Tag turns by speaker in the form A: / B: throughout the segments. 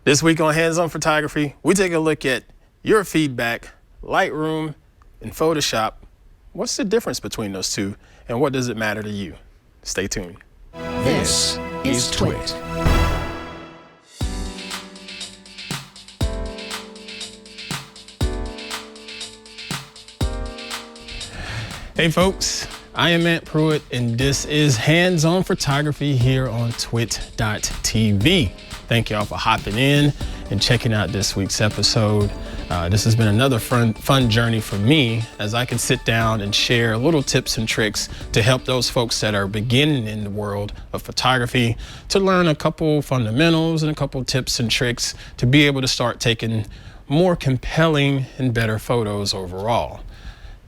A: This week on Hands On Photography, we take a look at your feedback, Lightroom and Photoshop. What's the difference between those two, and what does it matter to you? Stay tuned.
B: This is TWiT.
A: Hey folks, I am Pruitt, and this is Hands On Photography here on TWiT.tv. Thank y'all for hopping in and checking out this week's episode. This has been another fun journey for me as I can sit down and share little tips and tricks to help those folks that are beginning in the world of photography to learn a couple fundamentals and a couple tips and tricks to be able to start taking more compelling and better photos overall.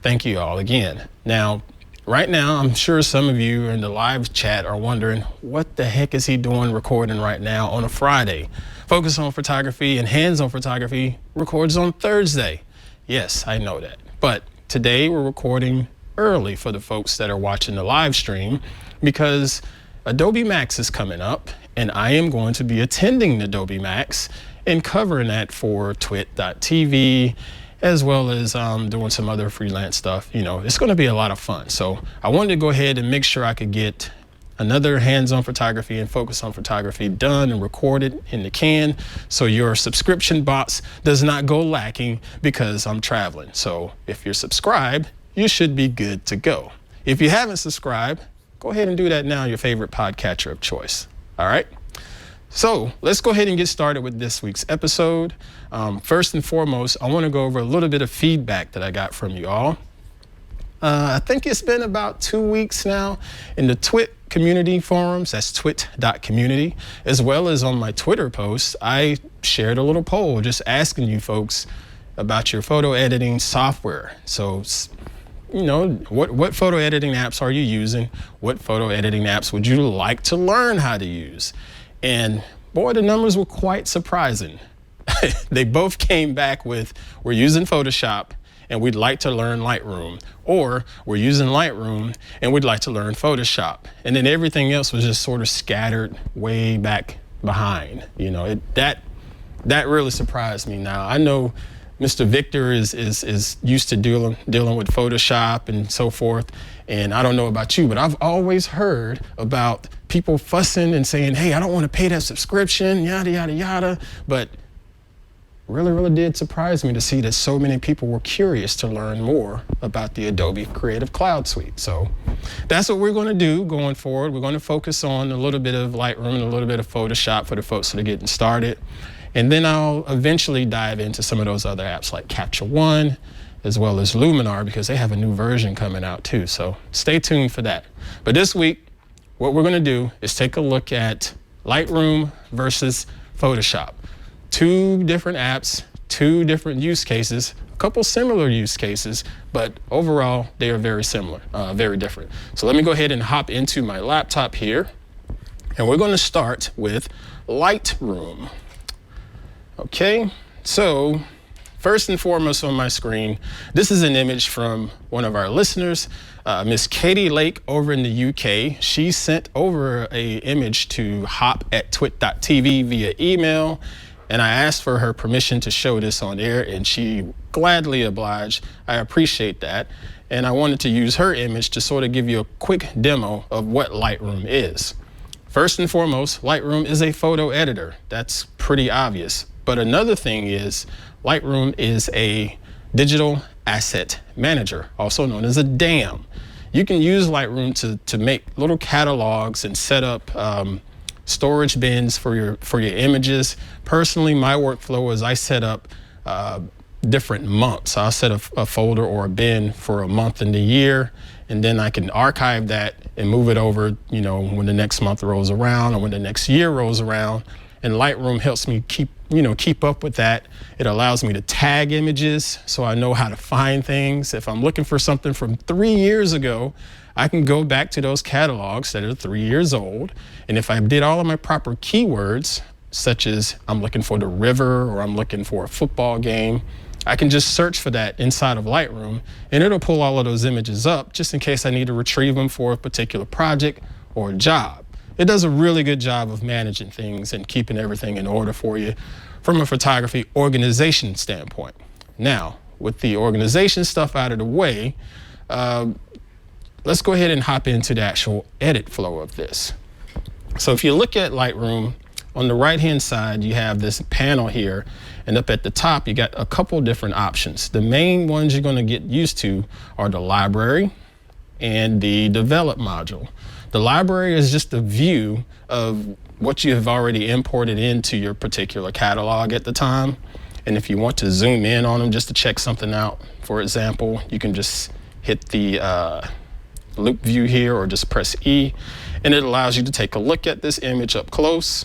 A: Thank you all again. Now, right now, I'm sure some of you in the live chat are wondering, what the heck is he doing recording right now on a Friday? Focus on Photography and Hands On Photography records on Thursday. Yes, I know that. But today we're recording early for the folks that are watching the live stream because Adobe Max is coming up, and I am going to be attending Adobe Max and covering that for TWiT.tv, as well as doing some other freelance stuff. You know, it's gonna be a lot of fun. So I wanted to go ahead and make sure I could get another Hands On Photography and Focus on Photography done and recorded in the can, so your subscription box does not go lacking because I'm traveling. So if you're subscribed, you should be good to go. If you haven't subscribed, go ahead and do that now, your favorite podcatcher of choice, all right? So let's go ahead and get started with this week's episode. First and foremost, I want to go over a little bit of feedback that I got from you all. I think it's been about 2 weeks now in the TWiT community forums, that's twit.community, as well as on my Twitter posts. I shared a little poll just asking you folks about your photo editing software. So, you know, what photo editing apps are you using? What photo editing apps would you like to learn how to use? And boy, the numbers were quite surprising. They both came back with, we're using Photoshop and we'd like to learn Lightroom, or we're using Lightroom and we'd like to learn Photoshop. And then everything else was just sort of scattered way back behind. You know, that really surprised me. Now, I know Mr. Victor is used to dealing with Photoshop and so forth. And I don't know about you, but I've always heard about people fussing and saying, hey, I don't want to pay that subscription, yada, yada, yada. But really did surprise me to see that so many people were curious to learn more about the Adobe Creative Cloud Suite. So that's what we're going to do going forward. We're going to focus on a little bit of Lightroom and a little bit of Photoshop for the folks that are getting started. And then I'll eventually dive into some of those other apps like Capture One, as well as Luminar, because they have a new version coming out too. So stay tuned for that. But this week, what we're going to do is take a look at Lightroom versus Photoshop. Two different apps, two different use cases, a couple similar use cases, but overall they are very similar, very different. So let me go ahead and hop into my laptop here, and we're going to start with Lightroom. Okay, so first and foremost on my screen, this is an image from one of our listeners, Miss Katie Lake over in the UK. She sent over an image to hop@twit.tv via email, and I asked for her permission to show this on air, and she gladly obliged. I appreciate that. And I wanted to use her image to sort of give you a quick demo of what Lightroom is. First and foremost, Lightroom is a photo editor. That's pretty obvious. But another thing is, Lightroom is a digital asset manager, also known as a DAM. You can use Lightroom to make little catalogs and set up storage bins for your images. Personally, my workflow is I set up different months. I'll set a folder or a bin for a month in the year, and then I can archive that and move it over, you know, when the next month rolls around or when the next year rolls around. And Lightroom helps me keep up with that. It allows me to tag images so I know how to find things. If I'm looking for something from 3 years ago, I can go back to those catalogs that are 3 years old. And if I did all of my proper keywords, such as I'm looking for the river or I'm looking for a football game, I can just search for that inside of Lightroom, and it'll pull all of those images up just in case I need to retrieve them for a particular project or a job. it does a really good job of managing things and keeping everything in order for you from a photography organization standpoint. Now, with the organization stuff out of the way, let's go ahead and hop into the actual edit flow of this. So if you look at Lightroom, on the right-hand side, you have this panel here, and up at the top, you got a couple different options. The main ones you're going to get used to are the library and the develop module. The library is just a view of what you have already imported into your particular catalog at the time. And if you want to zoom in on them just to check something out, for example, you can just hit the loop view here or just press E, and it allows you to take a look at this image up close.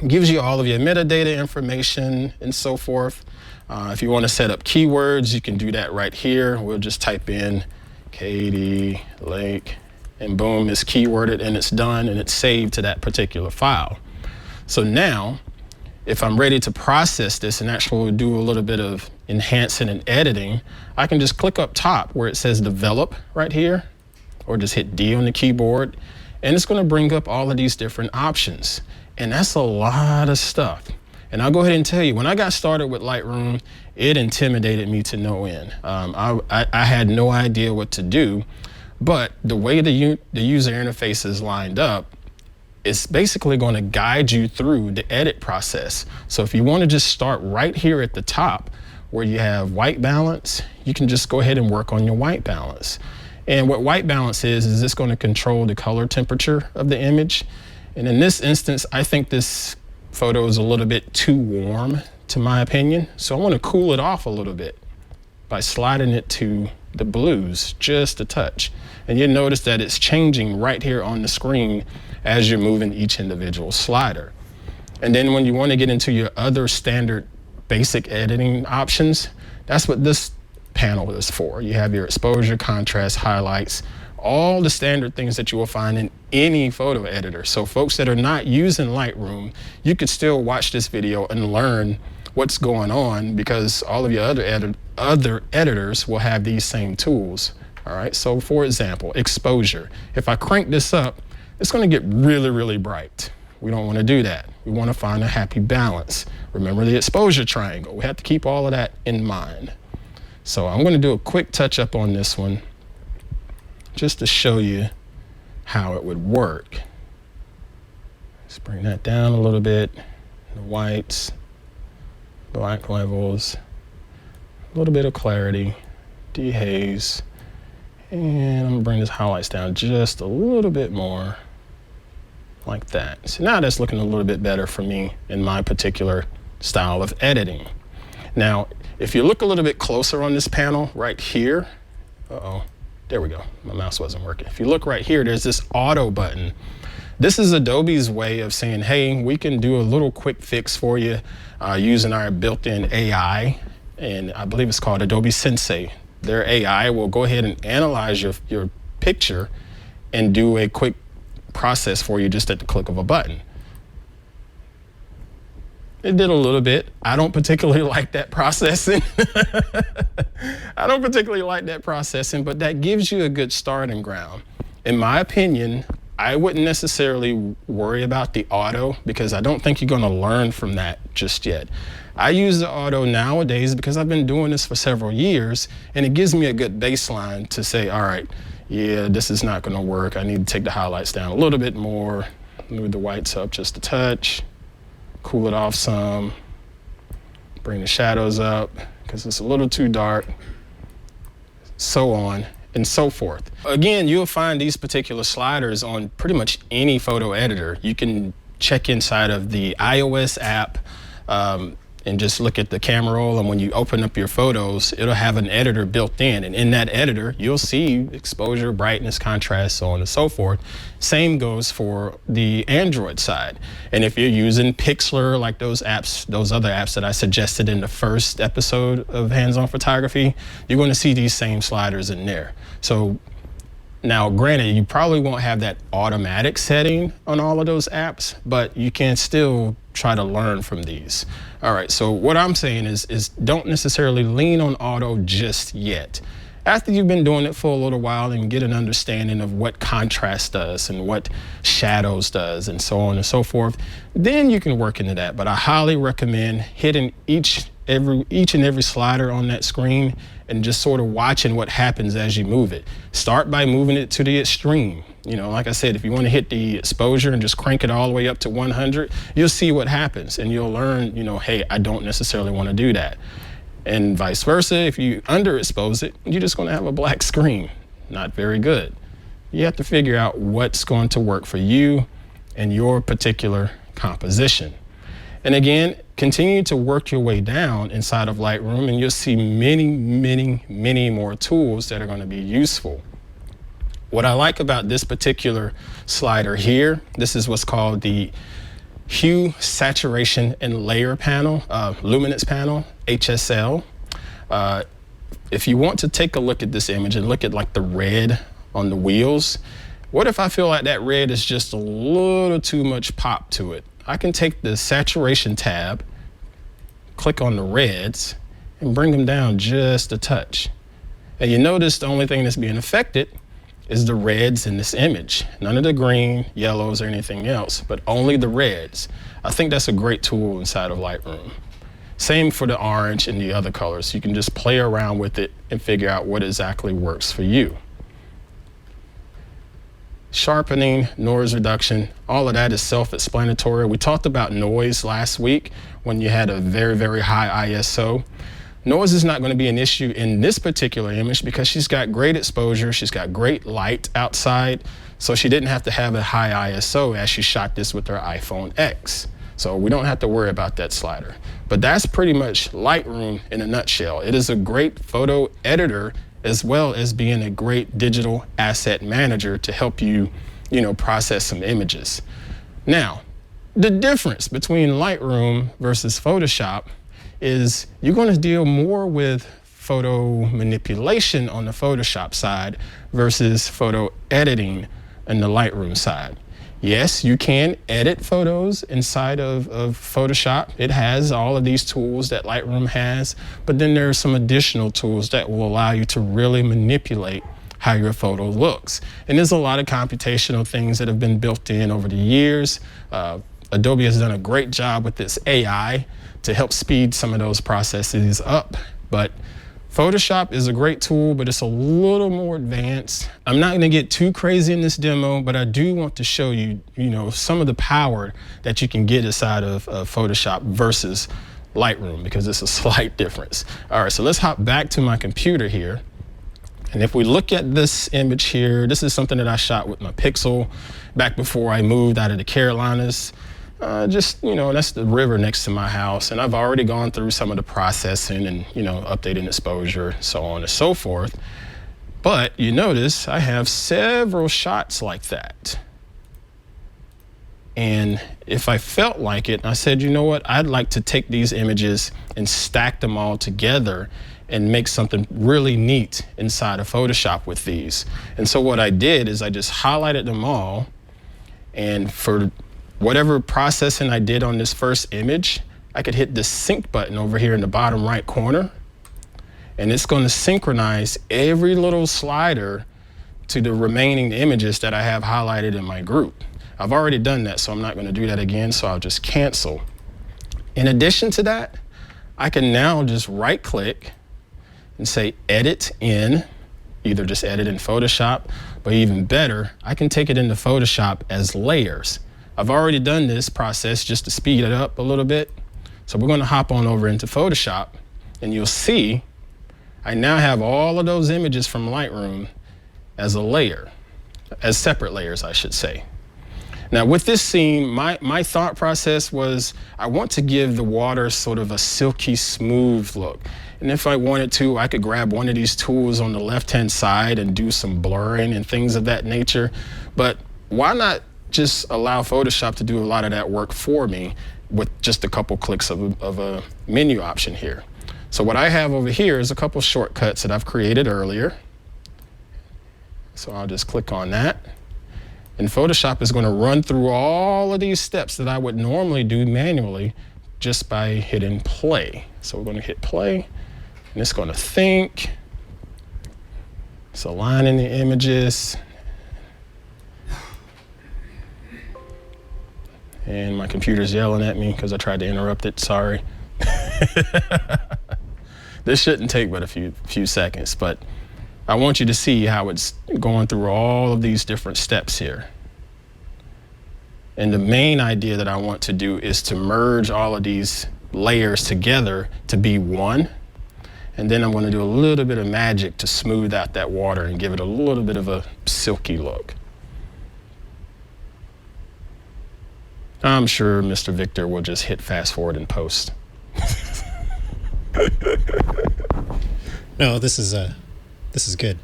A: Gives you all of your metadata information and so forth. If you want to set up keywords, you can do that right here. We'll just type in Katie Lake, and boom, it's keyworded and it's done and it's saved to that particular file. So now, if I'm ready to process this and actually do a little bit of enhancing and editing, I can just click up top where it says develop right here, or just hit D on the keyboard, and it's going to bring up all of these different options. And that's a lot of stuff. And I'll go ahead and tell you, when I got started with Lightroom, it intimidated me to no end. I had no idea what to do, but the way the user interface is lined up, it's basically going to guide you through the edit process. So if you want to just start right here at the top where you have white balance, you can just go ahead and work on your white balance. And what white balance is it's going to control the color temperature of the image. And in this instance, I think this photo is a little bit too warm, to my opinion. So I want to cool it off a little bit by sliding it to the blues just a touch. And you'll notice that it's changing right here on the screen as you're moving each individual slider. And then when you want to get into your other standard basic editing options, that's what this panel is for. You have your exposure, contrast, highlights, all the standard things that you will find in any photo editor. So folks that are not using Lightroom, you could still watch this video and learn what's going on, because all of your other editors will have these same tools. All right, so for example, exposure. If I crank this up, it's going to get really, really bright. We don't want to do that. We want to find a happy balance. Remember the exposure triangle. We have to keep all of that in mind. So I'm going to do a quick touch up on this one, just to show you how it would work. Let's bring that down a little bit. The whites, black levels, a little bit of clarity, dehaze, and I'm gonna bring this highlights down just a little bit more, like that. So now that's looking a little bit better for me in my particular style of editing. Now, if you look a little bit closer on this panel right here, there we go, my mouse wasn't working. If you look right here, there's this auto button. This is Adobe's way of saying, hey, we can do a little quick fix for you using our built-in AI, and I believe it's called Adobe Sensei. Their AI will go ahead and analyze your picture and do a quick process for you just at the click of a button. It did a little bit. I don't particularly like that processing. I don't particularly like that processing, but that gives you a good starting ground. In my opinion, I wouldn't necessarily worry about the auto, because I don't think you're going to learn from that just yet. I use the auto nowadays because I've been doing this for several years, and it gives me a good baseline to say, all right, yeah, this is not going to work. I need to take the highlights down a little bit more, move the whites up just a touch, cool it off some, bring the shadows up because it's a little too dark, so on and so forth. Again, you'll find these particular sliders on pretty much any photo editor. You can check inside of the iOS app and just look at the camera roll, and when you open up your photos, it'll have an editor built in, and in that editor you'll see exposure, brightness, contrast, so on and so forth. Same goes for the Android side. And if you're using Pixlr, like those apps, those other apps that I suggested in the first episode of Hands-On Photography, you're going to see these same sliders in there. So now, granted, you probably won't have that automatic setting on all of those apps, but you can still try to learn from these. All right, so what I'm saying is don't necessarily lean on auto just yet. After you've been doing it for a little while and get an understanding of what contrast does and what shadows does and so on and so forth, then you can work into that. But I highly recommend hitting each and every slider on that screen and just sort of watching what happens as you move it. Start by moving it to the extreme. You know, like I said, if you want to hit the exposure and just crank it all the way up to 100, you'll see what happens and you'll learn, you know, hey, I don't necessarily want to do that. And vice versa, if you underexpose it, you're just going to have a black screen. Not very good. You have to figure out what's going to work for you and your particular composition. And again, continue to work your way down inside of Lightroom and you'll see many more tools that are going to be useful. What I like about this particular slider here, this is what's called the Hue, Saturation, and Layer panel, Luminance panel, HSL. If you want to take a look at this image and look at like the red on the wheels, what if I feel like that red is just a little too much pop to it? I can take the saturation tab, click on the reds, and bring them down just a touch. And you notice the only thing that's being affected is the reds in this image. None of the green, yellows, or anything else, but only the reds. I think that's a great tool inside of Lightroom. Same for the orange and the other colors. You can just play around with it and figure out what exactly works for you. Sharpening, noise reduction, all of that is self-explanatory. We talked about noise last week when you had a very high ISO. Noise is not going to be an issue in this particular image because she's got great exposure, she's got great light outside, so she didn't have to have a high ISO as she shot this with her iPhone X. So we don't have to worry about that slider. But that's pretty much Lightroom in a nutshell. It is a great photo editor as well as being a great digital asset manager to help you, process some images. Now, the difference between Lightroom versus Photoshop is you're going to deal more with photo manipulation on the Photoshop side versus photo editing on the Lightroom side. Yes, you can edit photos inside of Photoshop. It has all of these tools that Lightroom has, but then there are some additional tools that will allow you to really manipulate how your photo looks. And there's a lot of computational things that have been built in over the years. Adobe has done a great job with this AI to help speed some of those processes up. But Photoshop is a great tool, but it's a little more advanced. I'm not going to get too crazy in this demo, but I do want to show you, some of the power that you can get inside of Photoshop versus Lightroom, because it's a slight difference. All right, so let's hop back to my computer here. And if we look at this image here, this is something that I shot with my Pixel back before I moved out of the Carolinas. That's the river next to my house, and I've already gone through some of the processing and, updating exposure, so on and so forth. But you notice I have several shots like that. And if I felt like it, I said, you know what, I'd like to take these images and stack them all together and make something really neat inside of Photoshop with these. And so what I did is I just highlighted them all, and for whatever processing I did on this first image, I could hit the sync button over here in the bottom right corner, and it's going to synchronize every little slider to the remaining images that I have highlighted in my group. I've already done that, so I'm not going to do that again, so I'll just cancel. In addition to that, I can now just right click and say edit in, either just edit in Photoshop, but even better, I can take it into Photoshop as layers. I've already done this process just to speed it up a little bit. So we're going to hop on over into Photoshop, and you'll see I now have all of those images from Lightroom as a layer, as separate layers, I should say. Now with this scene, my thought process was I want to give the water sort of a silky smooth look. And if I wanted to, I could grab one of these tools on the left-hand side and do some blurring and things of that nature. But why not just allow Photoshop to do a lot of that work for me with just a couple clicks of a menu option here. So what I have over here is a couple shortcuts that I've created earlier. So I'll just click on that. And Photoshop is going to run through all of these steps that I would normally do manually just by hitting play. So we're going to hit play, and it's going to think. It's aligning the images. And my computer's yelling at me because I tried to interrupt it, sorry. This shouldn't take but a few seconds, but I want you to see how it's going through all of these different steps here. And the main idea that I want to do is to merge all of these layers together to be one. And then I'm going to do a little bit of magic to smooth out that water and give it a little bit of a silky look. I'm sure Mr. Victor will just hit fast forward and post.
C: No, this is good.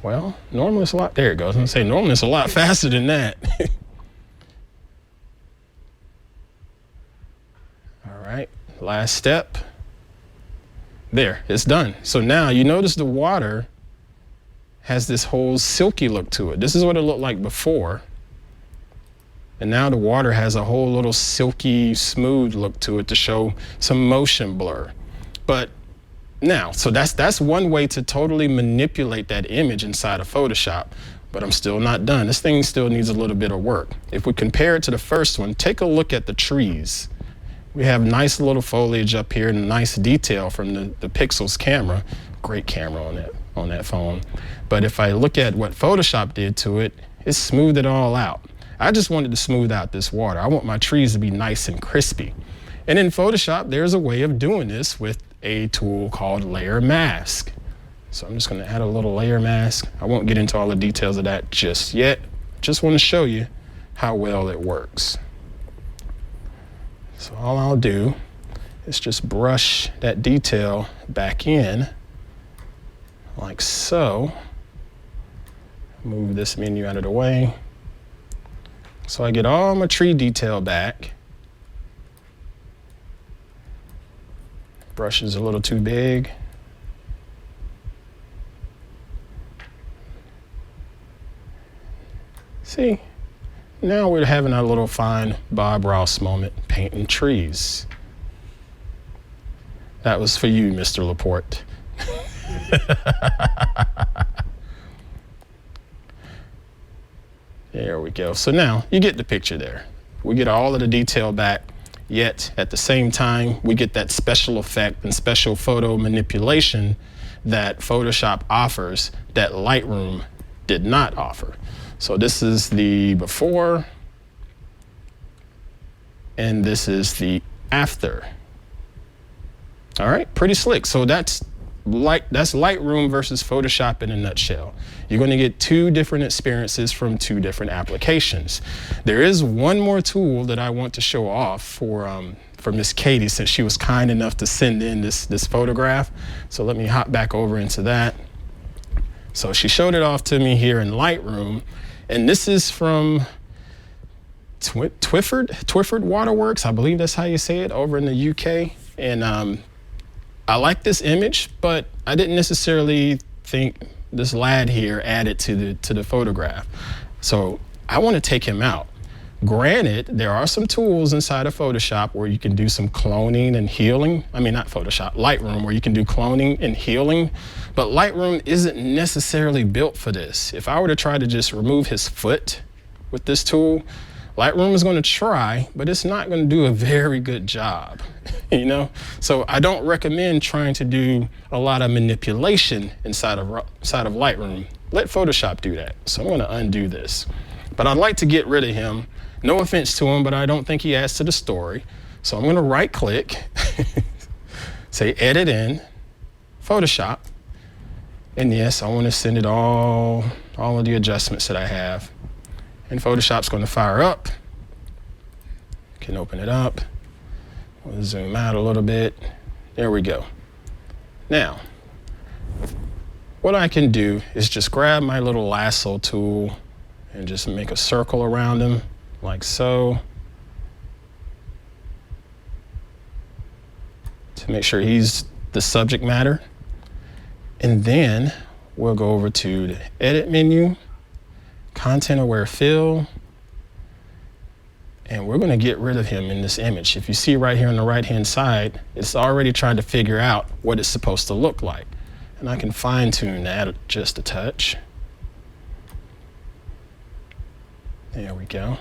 A: Well, normally it's a lot, there it goes. I'm gonna say normally it's a lot faster than that. All right, last step. There, it's done. So now you notice the water has this whole silky look to it. This is what it looked like before. And now the water has a whole little silky, smooth look to it to show some motion blur. But now, so that's one way to totally manipulate that image inside of Photoshop, but I'm still not done. This thing still needs a little bit of work. If we compare it to the first one, take a look at the trees. We have nice little foliage up here and nice detail from the Pixels camera. Great camera on that phone. But if I look at what Photoshop did to it, it smoothed it all out. I just wanted to smooth out this water. I want my trees to be nice and crispy. And in Photoshop, there's a way of doing this with a tool called Layer Mask. So I'm just gonna add a little layer mask. I won't get into all the details of that just yet. Just wanna show you how well it works. So all I'll do is just brush that detail back in like so. Move this menu out of the way. So I get all my tree detail back. Brush is a little too big. See, now we're having our little fine Bob Ross moment painting trees. That was for you, Mr. Laporte. There we go. So now you get the picture there. We get all of the detail back, yet at the same time, we get that special effect and special photo manipulation that Photoshop offers that Lightroom did not offer. So this is the before, and this is the after. All right, pretty slick. So that's Lightroom versus Photoshop in a nutshell. You're going to get two different experiences from two different applications. There is one more tool that I want to show off for Miss Katie, since she was kind enough to send in this photograph. So let me hop back over into that. So she showed it off to me here in Lightroom, and this is from Twyford Waterworks. I believe that's how you say it, over in the UK. And I like this image, but I didn't necessarily think this lad here added to the photograph. So I want to take him out. Granted, there are some tools inside of Photoshop where you can do some cloning and healing. I mean, not Photoshop, Lightroom, where you can do cloning and healing, but Lightroom isn't necessarily built for this. If I were to try to just remove his foot with this tool, Lightroom is going to try, but it's not going to do a very good job, you know? So I don't recommend trying to do a lot of manipulation inside of Lightroom. Let Photoshop do that. So I'm going to undo this. But I'd like to get rid of him. No offense to him, but I don't think he adds to the story. So I'm going to right click, say Edit in, Photoshop. And yes, I want to send it all of the adjustments that I have. And Photoshop's going to fire up. Can open it up. We'll zoom out a little bit. There we go. Now, what I can do is just grab my little lasso tool and just make a circle around him, like so, to make sure he's the subject matter. And then we'll go over to the Edit menu, Content Aware Fill, And we're gonna get rid of him in this image. If you see right here on the right-hand side, it's already trying to figure out what it's supposed to look like. And I can fine tune that just a touch. There we go.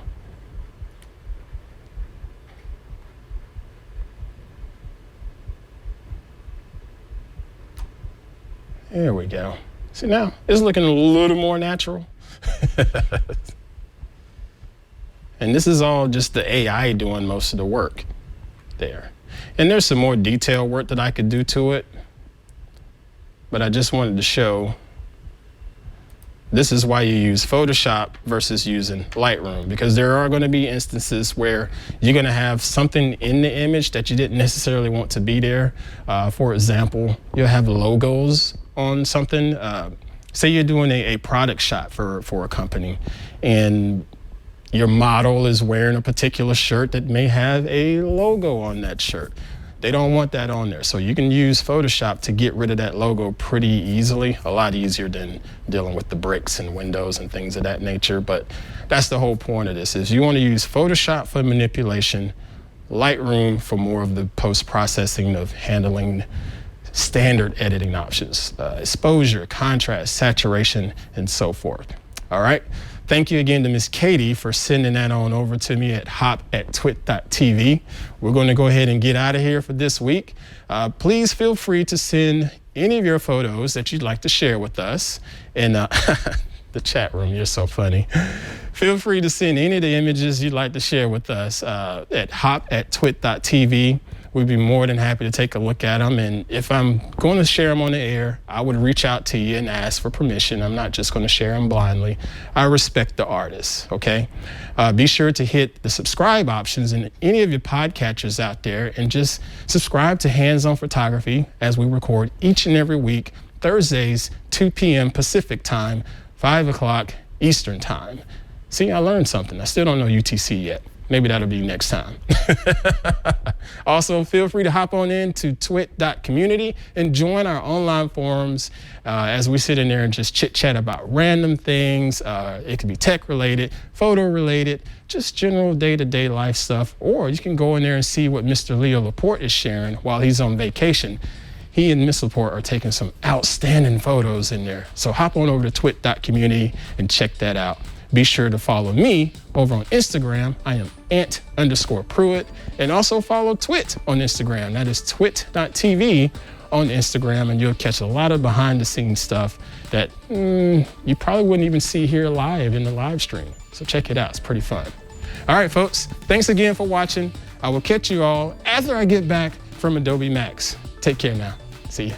A: There we go. See, now it's looking a little more natural. And this is all just the AI doing most of the work there. And there's some more detailed work that I could do to it, but I just wanted to show this is why you use Photoshop versus using Lightroom, because there are going to be instances where you're going to have something in the image that you didn't necessarily want to be there. For example, you'll have logos on something. Say you're doing a product shot for a company, and your model is wearing a particular shirt that may have a logo on that shirt. They don't want that on there. So you can use Photoshop to get rid of that logo pretty easily, a lot easier than dealing with the bricks and windows and things of that nature. But that's the whole point of this, is you want to use Photoshop for manipulation, Lightroom for more of the post-processing of handling standard editing options, exposure, contrast, saturation, and so forth. All right. Thank you again to Miss Katie for sending that on over to me at hop@twit.tv. We're going to go ahead and get out of here for this week. Please feel free to send any of your photos that you'd like to share with us in the chat room. You're so funny. Feel free to send any of the images you'd like to share with us at hop@twit.tv. We'd be more than happy to take a look at them. And if I'm going to share them on the air, I would reach out to you and ask for permission. I'm not just going to share them blindly. I respect the artists, okay? Be sure to hit the subscribe options in any of your podcatchers out there and just subscribe to Hands On Photography as we record each and every week, Thursdays, 2 p.m. Pacific time, 5 o'clock Eastern time. See, I learned something. I still don't know UTC yet. Maybe that'll be next time. Also, feel free to hop on in to twit.community and join our online forums as we sit in there and just chit chat about random things. It could be tech related, photo related, just general day-to-day life stuff. Or you can go in there and see what Mr. Leo Laporte is sharing while he's on vacation. He and Miss Laporte are taking some outstanding photos in there. So hop on over to twit.community and check that out. Be sure to follow me over on Instagram. I am ant_Pruitt. And also follow TWiT on Instagram. That is twit.tv on Instagram. And you'll catch a lot of behind the scenes stuff that you probably wouldn't even see here live in the live stream. So check it out. It's pretty fun. All right, folks. Thanks again for watching. I will catch you all after I get back from Adobe Max. Take care now. See ya.